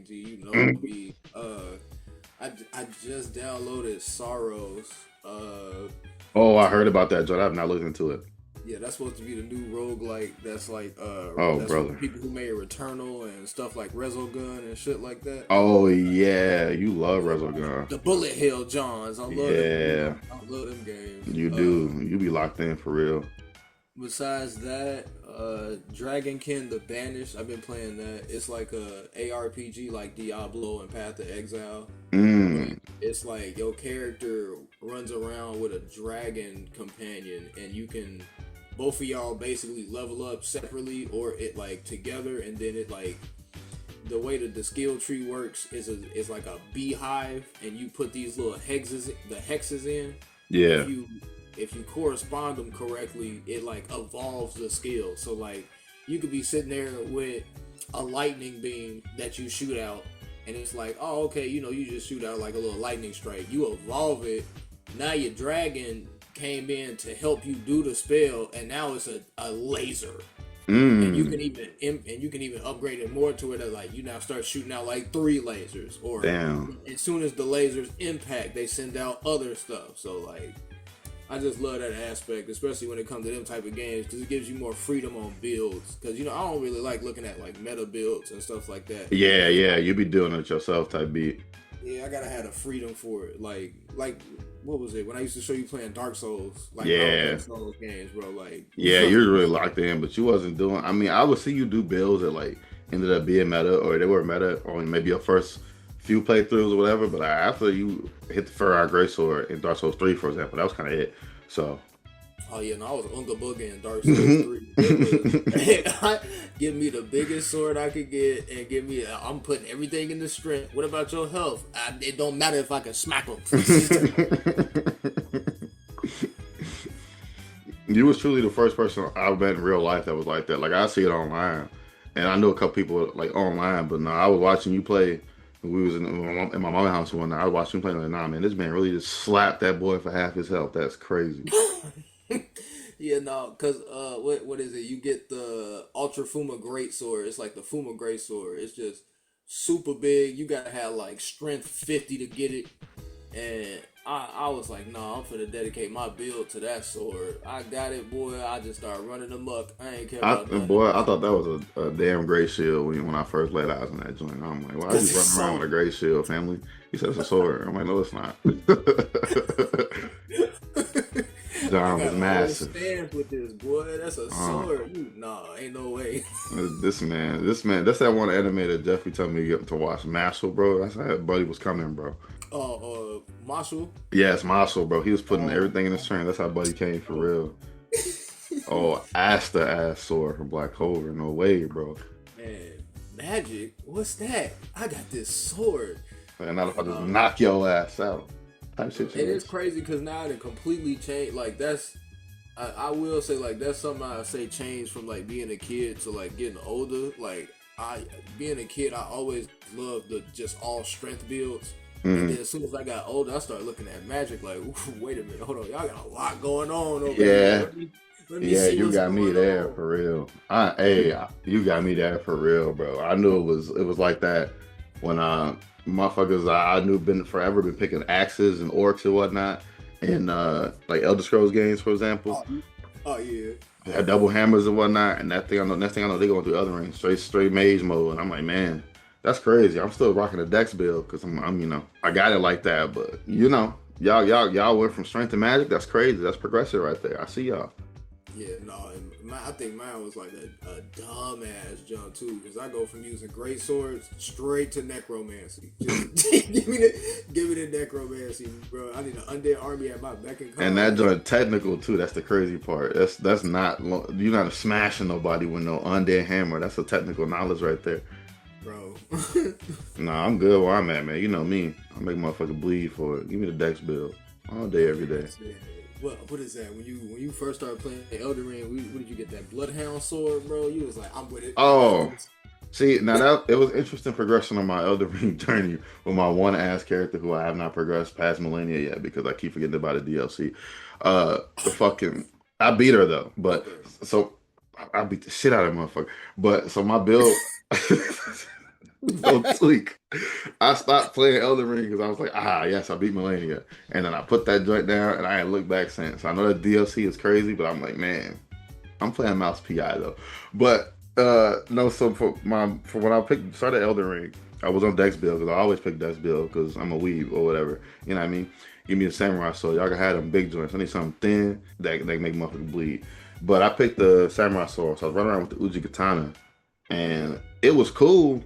RPG. You know me. I just downloaded Sorrows. Oh, I To heard about that, John. I have not looked into it. Yeah, that's supposed to be the new roguelike. Oh, That's from the brother. people who made Returnal and stuff like Resogun and shit like that. Oh yeah, you love Yeah, Resogun. the Bullet Hell Johns. I love them. Yeah, I love them games. you do. You be locked in for real. Besides that, Dragonkin the Banished. I've been playing that. It's like a ARPG like Diablo and Path of Exile, but Mm. it's like your character runs around with a dragon companion, and you can both of y'all basically level up separately or it like together, and then it like the way that the skill tree works is like a beehive, and you put these little hexes in. Yeah. If you correspond them correctly, it like evolves the skill. So like you could be sitting there with a lightning beam that you shoot out, and it's like, oh, okay, you just shoot out like a little lightning strike. You evolve it. Now your dragon came in to help you do the spell, and now it's a laser. And Mm. you can even upgrade it more to it that like you now start shooting out like three lasers, or Damn. as soon as the lasers impact, they send out other stuff. So like I just love that aspect, especially when it comes to them type of games, because it gives you more freedom on builds. Because I don't really like looking at like meta builds and stuff like that. Yeah, yeah. You be doing it yourself, type beat. Yeah, I gotta have the freedom for it. Like what was it when I used to show you playing Dark Souls? Like I don't play Yeah. Souls games, bro. Like Yeah, you're really locked in, but you wasn't doing. I mean, I would see you do builds that like ended up being meta, or they were meta on maybe your first few playthroughs or whatever. But after you hit the Fur Great Sword in Dark Souls 3, for example, that was kind of it. So, oh yeah, no, I was Unga Booga in Dark Souls 3. It was give me the biggest sword I could get, and give me. I'm putting everything in the strength. What about your health? It don't matter if I can smack them. you was truly the first person I met in real life that was like that. Like I see it online, and I know a couple people like online, but no, I was watching you play. We was in my mama's house one night. I was watching him play. Like, nah, man, this man really just slapped that boy for half his health. That's crazy. Yeah, no, cause what is it? You get the Ultra Fuma Great Sword. It's like the Fuma Great Sword. It's just super big. You gotta have like strength 50 to get it. And I was like, nah, I'm finna dedicate my build to that sword. I got it, boy. I just started running amok. I ain't care about nothing Boy, I thought that was a damn great shield when I first laid eyes on that joint. I'm like, why are you because it's running around with a so. great shield, family? He said it's a sword. I'm like, no, it's not. I John was got a whole massive. stance with this, boy. That's a Uh, sword. Nah, ain't no way. this man, that's that one anime that Jeffrey told me to watch, Mashle, bro. That's how buddy was coming, bro. Marshall. Yes, Mashle, bro. He was putting Oh everything in his my train. That's how buddy came for god. real. Oh, Asta ass sword from Black Clover. No way, bro. Man, magic? What's that? I got this sword. And not if I just Uh, knock your ass out. Type it is situation. crazy because now it completely changed. Like I will say like that's something I say changed from like being a kid to like getting older. Like being a kid, I always loved the just all strength builds. And Mhm. then as soon as I got older, I started looking at magic like, wait a minute, hold on, y'all got a lot going on over here. Yeah, Let me yeah, see you what's got me going there on. for real. You got me there for real, bro. I knew it was like that when motherfuckers I knew been forever been picking axes and orcs and whatnot, and like Elder Scrolls games, for example. Oh, oh yeah. They had double hammers and whatnot, and that thing I know, next thing I know, they going through Elden Ring, straight mage mode, and I'm like, man, that's crazy. I'm still rocking the Dex build because I'm I got it like that, but y'all went from strength to magic. That's crazy. That's progressive right there. I see y'all. Yeah, no, and I think mine was like a dumbass jump too, because I go from using great swords straight to necromancy. Just give me the necromancy, bro. I need an undead army at my beck and And call. that Like, joint technical too. That's the crazy part. That's not you're not smashing nobody with no undead hammer. That's a technical knowledge right there. bro. Nah, I'm good where I'm at, man. You know me. I make motherfucker bleed for it. Give me the Dex build all day, every day. What is that? When you first started playing Elden Ring, what did you get that Bloodhound sword, bro? You was like, I'm with it. I got Oh, this. see, now that it was interesting progression on my Elder Ring journey with my one ass character who I have not progressed past Millennia yet because I keep forgetting about the DLC. The fucking I beat her though, but Okay. so I beat the shit out of that motherfucker. But so my build, Don't tweak. I stopped playing Elden Ring because I was like, yes, I beat Millennia. And then I put that joint down and I ain't looked back since. I know that DLC is crazy, but I'm like, man, I'm playing Mouse PI though. But no, so for when I started Elden Ring, I was on Dex build because I always pick Dex build because I'm a weeb or whatever. You know what I mean? Give me a samurai sword. Y'all can have them big joints. I need something thin that make motherfuckers bleed. But I picked the samurai sword, so I was running around with the Uji katana, and it was cool.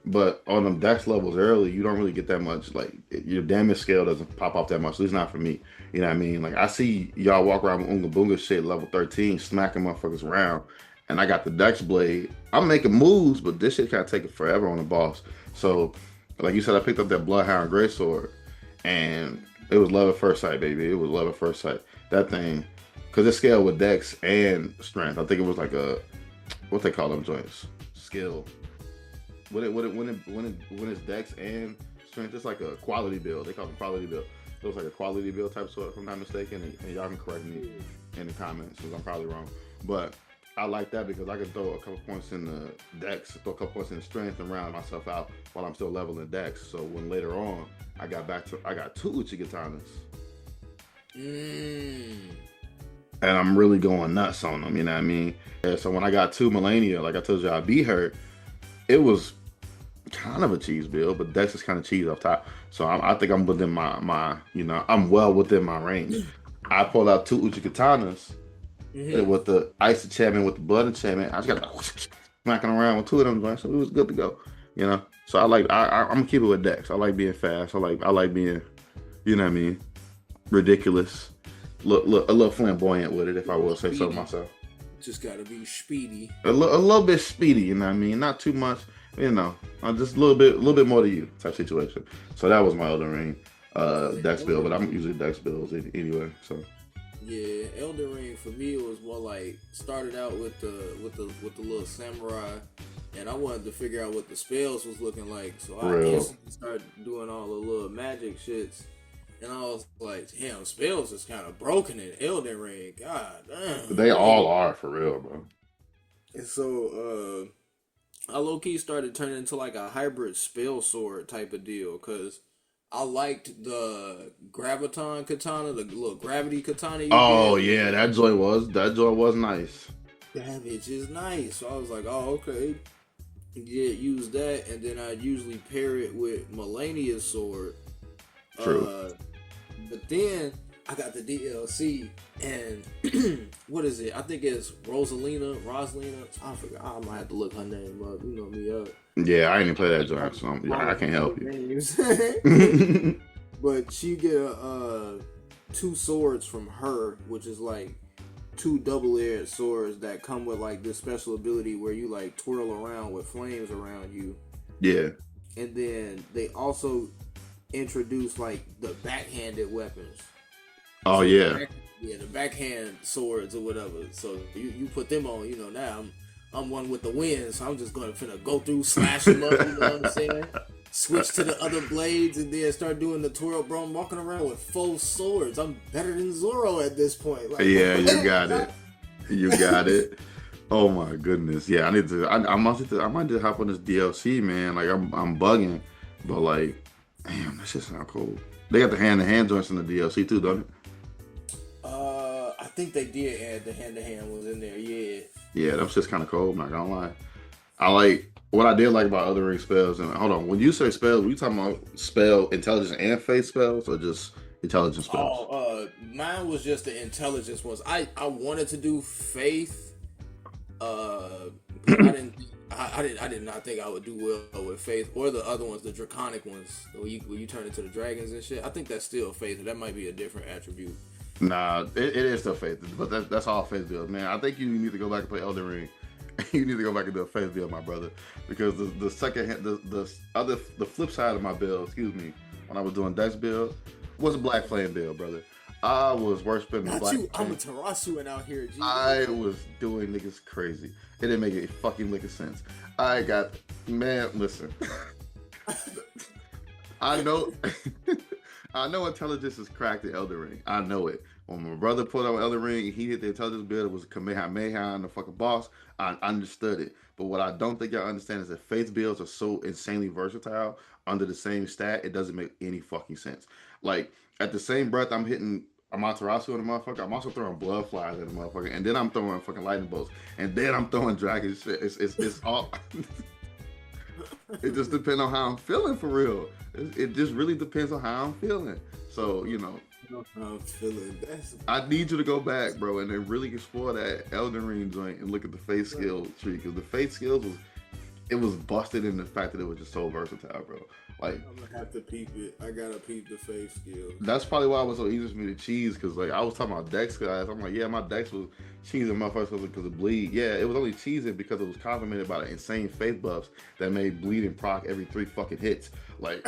But on them dex levels early, you don't really get that much. Like your damage scale doesn't pop off that much. At least not for me. You know what I mean? Like I see y'all walk around with Unga Bunga shit level 13, smacking motherfuckers around, and I got the dex blade. I'm making moves, but this shit kind of taking forever on the boss. So, like you said, I picked up that Bloodhound Greatsword, and it was love at first sight, baby. It was love at first sight. That thing, because it scaled with dex and strength. I think it was like a what they call them joints, skill. When it's dex and strength, it's like a quality build. They call it quality build. So it's like a quality build type sort, if I'm not mistaken. And y'all can correct me in the comments because I'm probably wrong. But I like that because I can throw a couple points in the dex, throw a couple points in the strength, and round myself out while I'm still leveling dex. So when later on I got two Uchi katanas. And I'm really going nuts on them, you know what I mean? Yeah, so when I got two Millennia, like I told you I beat her, it was kind of a cheese build, but Dex is kind of cheese off top. So I think I'm within my I'm well within my range. I pulled out two Uchi katanas with the ice enchantment, with the blood enchantment. I just got smacking around with two of them joints, so it was good to go. You know, so I'm gonna keep it with Dex. I like being fast. I like being, you know what I mean, ridiculous, look a little flamboyant with it, if I will say so myself. Just gotta be speedy. A little bit speedy, you know what I mean? Not too much, you know. Just a little bit more to you type situation. So that was my Elden Ring Dex build, but I'm usually Dex builds anyway. So yeah, Elden Ring for me was more like started out with the little samurai, and I wanted to figure out what the spells was looking like. So I instantly started doing all the little magic shits. And I was like, damn, spells is kind of broken in Elden Ring. God damn. They all are, for real, bro. And so I low-key started turning into like a hybrid spell sword type of deal. Because I liked the graviton katana, the little gravity katana you Oh, get. yeah, that joy was nice. That bitch is nice. So I was like, oh, okay. Yeah, use that. And then I'd usually pair it with Millennia's sword. True. But then I got the DLC, and what is it? I think it's Rosalina. I forgot. I might have to look her name up. You know me up. Yeah, I didn't play that joint, so I can't help you. But she get two swords from her, which is like two double-edged swords that come with like this special ability where you like twirl around with flames around you. Yeah. And then they also introduce like the backhanded weapons. Oh, so yeah. The backhand swords or whatever. So you put them on. You know, now I'm one with the wind, so I'm just finna go through, slash them up. You know what I'm saying? Switch to the other blades and then start doing the twirl, bro. I'm walking around with 4 swords. I'm better than Zoro at this point. Like, yeah, you got it. You got it. Oh my goodness. Yeah, I might just hop on this DLC, man. Like I'm bugging, but like, damn, that shit sound cool. They got the hand-to-hand joints in the DLC too, don't it? I think they did add the hand-to-hand ones in there. Yeah. Yeah, that's just kind of cool. I'm not gonna lie. I like what I did like about Elden Ring spells. And hold on, when you say spells, were you talking about spell intelligence and faith spells, or just intelligence spells? Oh, mine was just the intelligence ones. I wanted to do faith. I did not think I would do well with faith or the other ones, the draconic ones, where you turn into the dragons and shit. I think that's still faith. That might be a different attribute. Nah, it is still faith, but that's all faith builds, man. I think you need to go back and play Elden Ring. You need to go back and do a faith build, my brother, because the flip side of my build, when I was doing Dex build, was a Black Flame build, brother. I was worshiping the Black Flame. I'm a Tarasuan out here, G. I was doing niggas crazy. It didn't make a fucking lick of sense. Listen. I know intelligence is cracked in Elden Ring. I know it. When my brother put on Elden Ring and he hit the intelligence build, it was Kamehameha on the fucking boss. I understood it. But what I don't think y'all understand is that faith builds are so insanely versatile under the same stat, it doesn't make any fucking sense. Like at the same breath, I'm hitting Amaterasu in the motherfucker. I'm also throwing blood flies at the motherfucker, and then I'm throwing fucking lightning bolts, and then I'm throwing dragon shit. It's all. It just depends on how I'm feeling for real. It just really depends on how I'm feeling. So I'm feeling that's I need you to go back, bro, and then really explore that Elden Ring joint and look at the faith skill tree because the faith skills was busted in the fact that it was just so versatile, bro. Like I'm gonna have to peep it. I gotta peep the face skills. that's probably why it was so easy for me to cheese because like I was talking about dex guys. I'm like, yeah, my dex was cheesing motherfuckers because of bleed. Yeah, it was only cheesing because it was complemented by the insane faith buffs that made bleeding proc every 3 fucking hits. Like,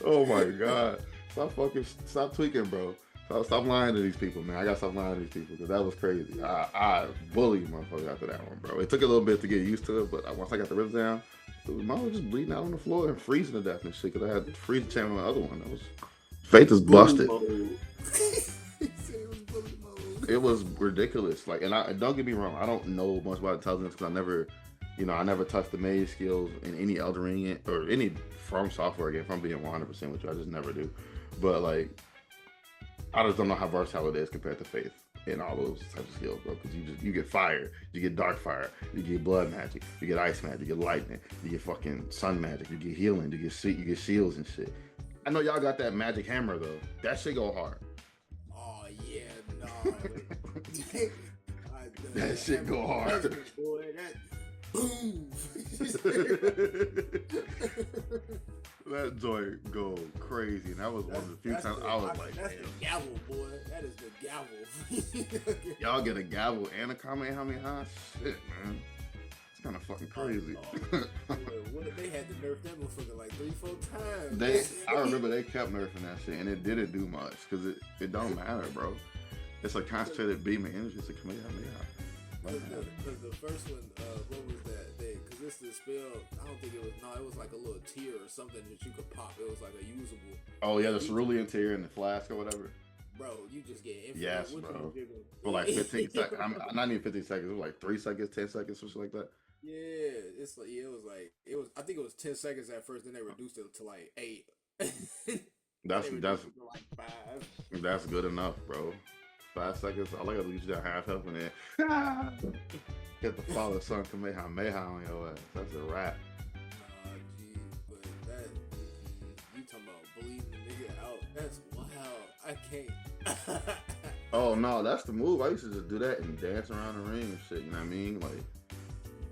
oh my god, stop tweaking, bro. Stop lying to these people, man. I gotta stop lying to these people because that was crazy. I bullied motherfuckers after that one, bro. It took a little bit to get used to it, but once I got the ribs down, mine was just bleeding out on the floor and freezing to death and shit because I had freeze channel on the other one. That was faith is busted. It was ridiculous. Like, and don't get me wrong, I don't know much about intelligence because I never touched the mage skills in any Elden Ring or any From Software game. If I'm being 100% with you, I just never do. But like, I just don't know how versatile it is compared to faith in all those types of skills, bro. Because you get fire, you get dark fire, you get blood magic, you get ice magic, you get lightning, you get fucking sun magic, you get healing, you get shields and shit. I know y'all got that magic hammer though. That shit go hard. Oh yeah, no. That shit go hard. Boy, that boom. That joint go crazy, and that was one of the few times I was like, "That's the gavel, boy. That is the gavel." Y'all get a gavel and a Kamehameha? Shit, man. It's kind of fucking crazy. What they had to nerf that motherfucker like 3-4 times. I remember they kept nerfing that shit, and it didn't do much because it don't matter, bro. It's a concentrated beam of energy. It's a Kamehameha. Because the first one, what was that? Because it's the spell. I don't think it was. No, it was like a little tier or something that you could pop. It was like a usable. Oh yeah, the cerulean tier and the flask or whatever. Bro, you just get infinite. Yes, bro. For like 15 seconds. I'm not even 15 seconds. It was like 3 seconds, 10 seconds, something like that. Yeah, it's like it was. I think it was 10 seconds at first. Then they reduced it to like 8. That's like 5. That's good enough, bro. 5 seconds. I like to lose that half health and then get the father son Kamehameha on your ass. That's a wrap. Geez, but that you talking about bleeding the nigga out? That's wild. I can't. Oh no, that's the move. I used to just do that and dance around the ring and shit. You know what I mean? Like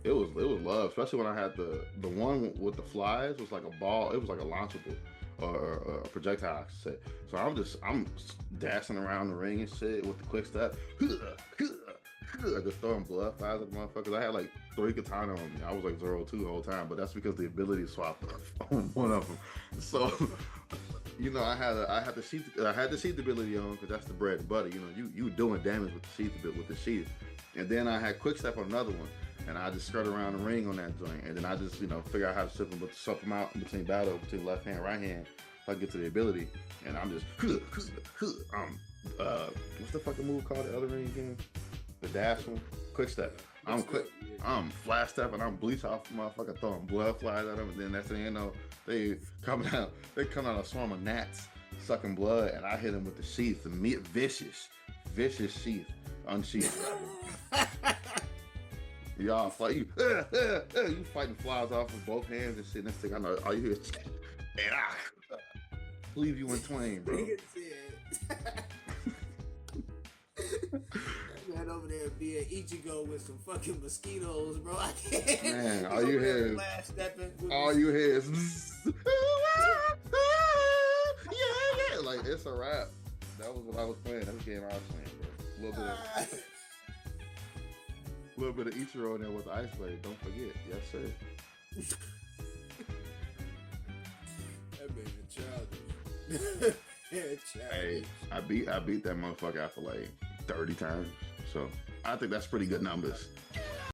it was love, especially when I had the one with the flies was like a ball. It was like a launchable. Or a projectile, I should say. So I'm dancing around the ring and shit with the quick step. I just throwing blood flies at the motherfuckers. I had like 3 katana on me. I was like 0-2 the whole time, but that's because the ability swapped on one of them. So, I had the sheath ability on because that's the bread and butter. You doing damage with the sheath, and then I had quick step on another one. And I just skirt around the ring on that joint. And then I just, figure out how to swap them out in between battle, between left hand, right hand, if I get to the ability. And I'm just, what's the fucking move called the other ring again? The dash one? Quick step. I'm flash step and I'm bleach off the motherfucker, throwing blood flies at them. And then that's the they come out a swarm of gnats, sucking blood. And I hit them with the sheath, the vicious sheath, unsheathed. Y'all fight you fighting flies off with both hands and shit. Next thing I know, all you hear is and I leave you in twain, bro. Man over there being Ichigo with some fucking mosquitoes, bro. I can't. Man, all you hear is yeah. Like it's a rap. That was what I was playing. That was the game I was playing, bro. A little bit of Ichiro in there with the ice blade. Don't forget. Yes, sir. That man childish. Hey, I beat that motherfucker after like 30 times. So I think that's pretty good numbers.